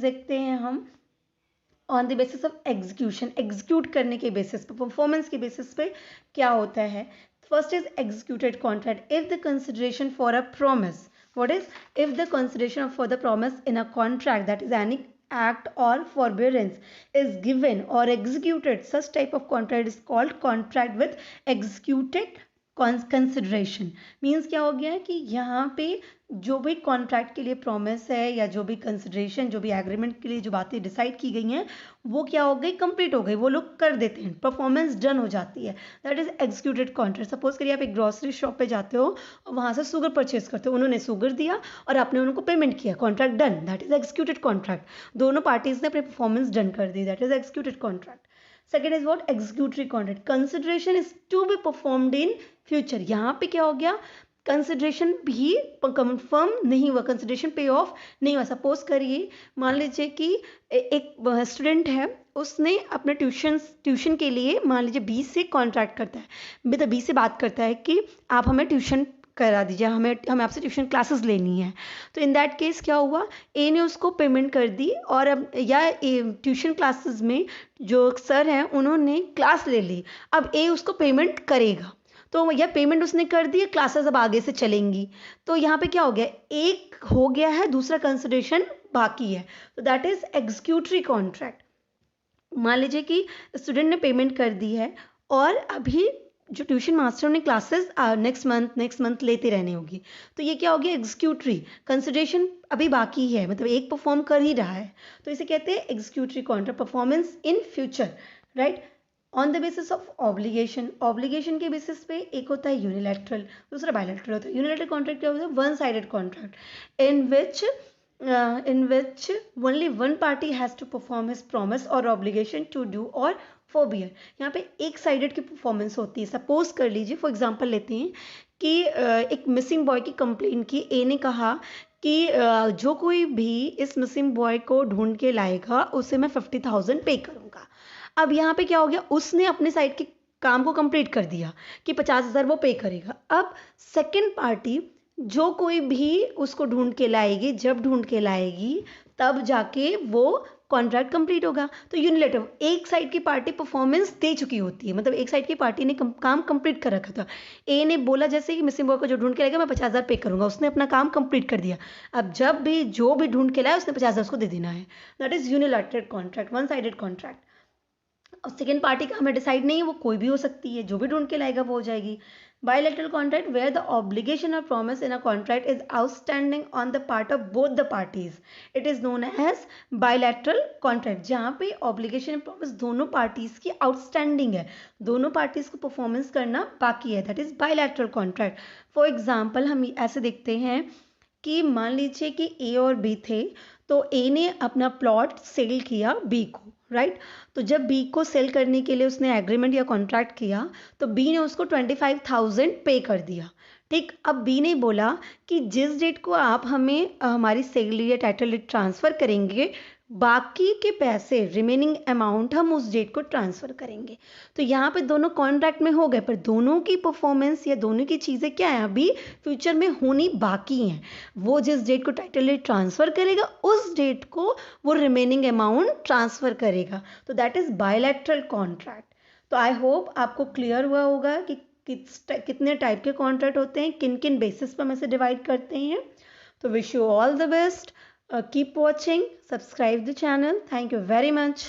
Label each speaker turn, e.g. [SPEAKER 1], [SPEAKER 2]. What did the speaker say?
[SPEAKER 1] देखते हैं हम on the basis of execution, execute करने के बेसिस पे, परफॉर्मेंस के बेसिस पे क्या होता है. First is executed contract. If the consideration for a promise, what is, if the consideration for the promise in a contract, that is any act or forbearance, is given or executed, such type of contract is called contract with executed consideration. Means क्या हो गया है कि यहाँ पे जो भी contract के लिए प्रॉमिस है या जो भी कंसिडरेशन, जो भी एग्रीमेंट के लिए जो बातें डिसाइड की गई हैं, वो क्या हो गई, कंप्लीट हो गई, वो लोग कर देते हैं, परफॉर्मेंस डन हो जाती है. That is executed contract. Suppose करिए आप एक ग्रॉसरी शॉप पे जाते हो और वहाँ से शुगर परचेज करते हो, उन्होंने शुगर दिया और आपने उनको पेमेंट किया, contract done, that is executed contract. दोनों पार्टीज ने अपनी परफॉर्मेंस डन कर दी, that is executed contract. Second is what, executory contract. Consideration is to be performed in future. यहाँ पे क्या हो गया, कंसिडरेशन भी कंफर्म नहीं हुआ, कंसिडरेशन पे ऑफ नहीं हुआ. सपोज करिए, मान लीजिए कि एक स्टूडेंट है, उसने अपने ट्यूशन के लिए मान लीजिए बी से कॉन्ट्रैक्ट करता है, मतलब बी से बात करता है कि आप हमें ट्यूशन करा दीजिए, हमें आपसे ट्यूशन क्लासेस लेनी है. तो इन दैट केस क्या हुआ, ए ने उसको पेमेंट कर दी और अब या ट्यूशन क्लासेस में जो सर हैं उन्होंने क्लास ले ली, अब ए उसको पेमेंट करेगा. तो यह पेमेंट उसने कर दी, क्लासेस अब आगे से चलेंगी. तो यहाँ पे क्या हो गया, एक हो गया है, दूसरा कंसिडरेशन बाकी है. तो दैट इज एग्जीक्यूटरी कॉन्ट्रैक्ट. मान लीजिए कि स्टूडेंट ने पेमेंट कर दी है और अभी जो ट्यूशन मास्टर ने क्लासेस नेक्स्ट मंथ लेते रहने होगी. तो ये क्या हो गया, एग्जीक्यूटरी. कंसिडरेशन अभी बाकी है, मतलब एक परफॉर्म कर ही रहा है, तो इसे कहते हैं executory contract, performance in future, right. On the basis of obligation, obligation के बेसिस पे एक होता है यूनिलैटरल, दूसरा बायलैटरल होता है. यूनिलैटरल कॉन्ट्रैक्ट क्या होता है, one sided contract in which only one party has to perform his promise or obligation to do or forbear. यहाँ पे एक साइडेड की परफॉर्मेंस होती है. सपोज कर लीजिए, फॉर एग्जांपल लेते हैं कि एक मिसिंग बॉय की कंप्लेंट की, ए ने कहा कि जो कोई भी इस मिसिंग बॉय को ढूंढ के लाएगा उसे मैं 50,000 पे करूँगा. अब यहाँ पे क्या हो गया, उसने अपने साइड के काम को कंप्लीट कर दिया कि 50,000 वो पे करेगा. अब सेकेंड पार्टी जो कोई भी उसको ढूंढ के लाएगी, जब ढूंढ के लाएगी तब जाके वो कॉन्ट्रैक्ट कंप्लीट होगा. तो यूनिलेटर, एक साइड की पार्टी परफॉर्मेंस दे चुकी होती है, मतलब एक साइड की पार्टी ने काम कंप्लीट कर रखा था. ए ने बोला जैसे कि मिसिंग बॉय को जो ढूंढ के लाएगा मैं 50,000 पे करूंगा, उसने अपना काम कंप्लीट कर दिया. अब जब भी जो भी ढूंढ के लाया उसने 50,000 उसको दे देना है. That is unilateral contract, one sided contract. और सेकेंड पार्टी का हमें डिसाइड नहीं है, वो कोई भी हो सकती है, जो भी ढूंढ के लाएगा वो हो जाएगी. Bilateral contract where the obligation or promise in a contract is outstanding on the part of both the parties. It is known as bilateral contract. जहाँ पे obligation और promise दोनों parties की outstanding है, दोनों parties को performance करना बाकी है, that is bilateral contract. For example, हम ऐसे देखते हैं कि मान लीजिए कि ए और बी थे, तो ए ने अपना प्लॉट सेल किया बी को, राइट. तो जब बी को सेल करने के लिए उसने एग्रीमेंट या कॉन्ट्रैक्ट किया, तो बी ने उसको 25,000 पे कर दिया. ठीक, अब बी ने बोला कि जिस डेट को आप हमें हमारी सेल या टाइटल डेट ट्रांसफ़र करेंगे, बाकी के पैसे रिमेनिंग अमाउंट हम उस डेट को ट्रांसफ़र करेंगे. तो यहाँ पे दोनों कॉन्ट्रैक्ट में हो गए, पर दोनों की परफॉर्मेंस या दोनों की चीज़ें क्या है, अभी फ्यूचर में होनी बाकी हैं. वो जिस डेट को टाइटल डेट ट्रांसफ़र करेगा उस डेट को वो रिमेनिंग अमाउंट ट्रांसफ़र करेगा. तो दैट इज़ बायलैटरल कॉन्ट्रैक्ट. तो आई होप आपको क्लियर हुआ होगा कि कितने टाइप के कॉन्ट्रैक्ट होते हैं, किन किन बेसिस पर हम इसे डिवाइड करते हैं. तो wish you all the best. Keep watching, subscribe the channel. Thank you very much.